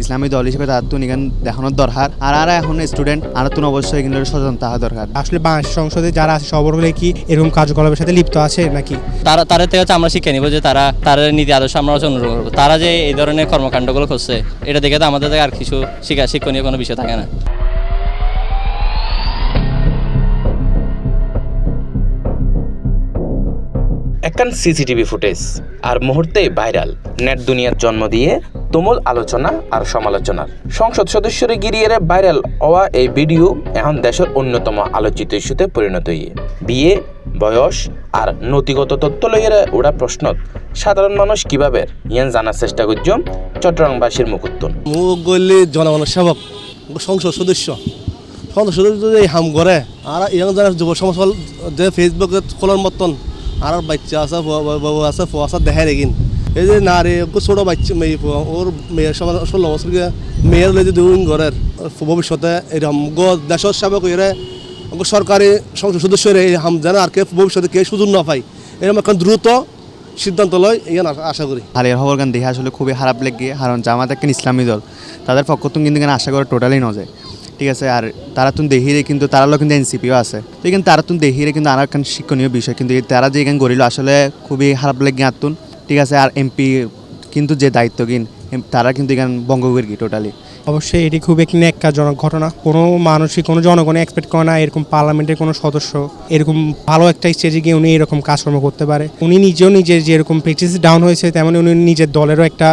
ইসলামী দল হিসেবে তার তুন এখানে দেখানোর দরকার আর এখন স্টুডেন্ট আর তুন অবশ্যই এগুলোর সচেতন থাকা দরকার। আসলে বাংলাদেশ সংসদে যারা আছে সবরগুলো কি এরকম কার্যকলাপের সাথে লিপ্ত আছে নাকি তাদের থেকে হচ্ছে আমরা শিক্ষা নিব যে তারা নীতি আদর্শ আমরা হচ্ছে অনুসরণ করবো। তারা যে এই ধরনের কর্মকাণ্ডগুলো করছে এটা দেখে তো আমাদের থেকে আর কিছু শিক্ষণীয় কোনো বিষয় থাকে না। একখান সিসিটিভি ফুটেজ আর মুহূর্তেই ভাইরাল নেট দুনিয়ার জন্ম দিয়ে তুমুল আলোচনা আর সমালোচনার সংসদ সদস্যরে গিরিয়ে ভাইরাল হওয়া এই ভিডিও এখন দেশের অন্যতম আলোচিত ইস্যুতে পরিণত হয়ে বিয়ে বয়স আর নথিগত তথ্য লইয়ে ওরা প্রশ্ন সাধারণ মানুষ কিভাবে ইয়ান জানার চেষ্টা করছ চট্টগ্রামবাসীর মুখুত্তন মুখ গলি জনগণের সেবক সংসদ সদস্য যদি হাম করে আর ইয়াং যারা যুব সমাজ যে ফেসবুকে খোলার মতন আর বাচ্চা আছে বাবু আছে ফো আছে দেখায় দেখিন এই যে নারী ছোটো বাচ্চা মেয়ে ওর মেয়ের সমাজ 16 বছর মেয়ের লই যদি ঘরের ভবিষ্যতে এরকম দেশের সেবক হয়ে সরকারি সংসদ সদস্যরা এই হাম যেন আর কে ভবিষ্যতে কে সুযোগ না পায় এরকম এখন দ্রুত সিদ্ধান্ত লয় এই আশা করি। হালের খবর গান দেখে আসলে খুবই খারাপ লেগে, কারণ জামাত একখান ইসলামী দল তাদের পক্ষ তুমি কিন্তু আশা করে টোটালি ন যায়, ঠিক আছে। আর তারা তুমি দেখিরে কিন্তু তারাও কিন্তু এনসিপিও আছে, তো এখানে তারা তুমি দেখিরে কিন্তু আর একখান শিক্ষণীয় বিষয় কিন্তু তারা যে এখানে গড়িল আসলে খুবই খারাপ লেগে আতুন, ঠিক আছে। আর এমপি কিন্তু যে দায়িত্বহীন তারা কিন্তু এখানে বঙ্গবীর টোটালি অবশ্যই এটি খুব একটি ন্যাক্কারজনক ঘটনা। কোনো মানুষই কোনো জনগণে এক্সপেক্ট করে না এরকম পার্লামেন্টের কোনো সদস্য এরকম ভালো একটা স্টেজে গিয়ে উনি এরকম কাজকর্ম করতে পারে। উনি নিজেও নিজের যেরকম প্র্যাকটিস ডাউন হয়েছে তেমনি উনি নিজের দলেরও একটা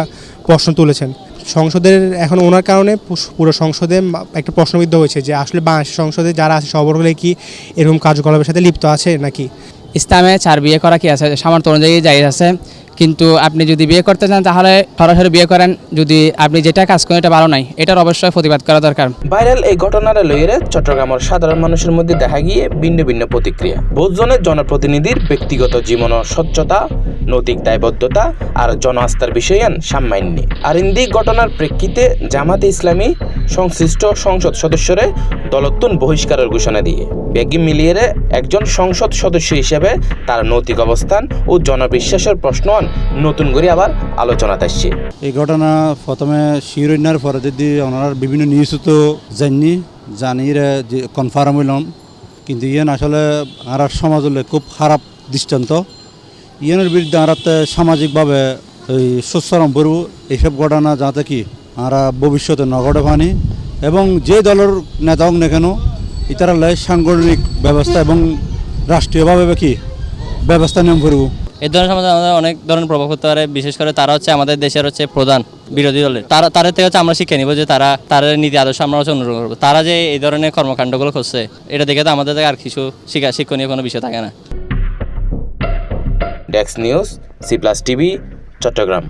প্রশ্ন তুলেছেন সংসদের। এখন ওনার কারণে পুরো সংসদে একটা প্রশ্নবিদ্ধ হয়েছে যে আসলে বাংলাদেশ সংসদে যারা আছে সবরগুলো কি এরকম কার্যকলাপের সাথে লিপ্ত আছে নাকি। ইসলামে 4 বিয়ে করা কি আছে, সামর্থ্য অনুযায়ী জায়েজ আছে, কিন্তু আপনি যদি বিয়ে করতে চান তাহলে সরাসরি বিয়ে করেন। যদি আপনি যেটা কাজ করেন এটা ভালো নাই, এটার অবশ্যই প্রতিবাদ করা দরকার। ভাইরাল এই ঘটনার লইয়ে চট্টগ্রামের সাধারণ মানুষের মধ্যে দেখা গিয়ে ভিন্ন ভিন্ন প্রতিক্রিয়া। বহুজনের জনপ্রতিনিধির ব্যক্তিগত জীবন স্বচ্ছতা, নৈতিক দায়বদ্ধতা আর জন আস্থার বিষয়ান সামান্য। আর ইন্দি ঘটনার প্রেক্ষিতে জামাতে ইসলামী সংশ্লিষ্ট সংসদ সদস্যরে দলত্বন বহিষ্কারের ঘোষণা দিয়ে বেগি মিলিয়ে একজন সংসদ সদস্য হিসেবে তার নৈতিক অবস্থান ও জনবিশ্বাসের প্রশ্ন নতুন করে আবার আলোচনা আসছে। এই ঘটনা প্রথমে শিরোনার পরে যদি ওনার বিভিন্ন নিউজ তো জানিয়ে যে কনফার্ম হইলাম, কিন্তু ইয়ান আসলে আর সমাজ হলে খুব খারাপ দৃষ্টান্ত। ইয়ানের বিরুদ্ধে আর সামাজিকভাবে এই সুশ্রম করব এইসব ঘটনা যাতে কি আর ভবিষ্যতে নগড়ে পানি এবং যে দলের নেতা হোক না কেন ইতারা সাংগঠনিক ব্যবস্থা এবং রাষ্ট্রীয়ভাবে কি ব্যবস্থা নিয়ম করব। এই ধরনের সমাজে আমাদের অনেক ধরনের প্রভাব করতে পারে, বিশেষ করে তারা হচ্ছে আমাদের দেশের হচ্ছে প্রধান বিরোধী দলের। তাদের থেকে হচ্ছে আমরা শিক্ষা নিব যে তাদের নীতি আদর্শ আমরা হচ্ছে অনুসরণ করবো। তারা যে এই ধরনের কর্মকাণ্ডগুলো করছে এটা দেখে তো আমাদের থেকে আর কিছু শিক্ষণীয় কোনো বিষয় থাকে না। Desk news, C+ TV, Chittagong.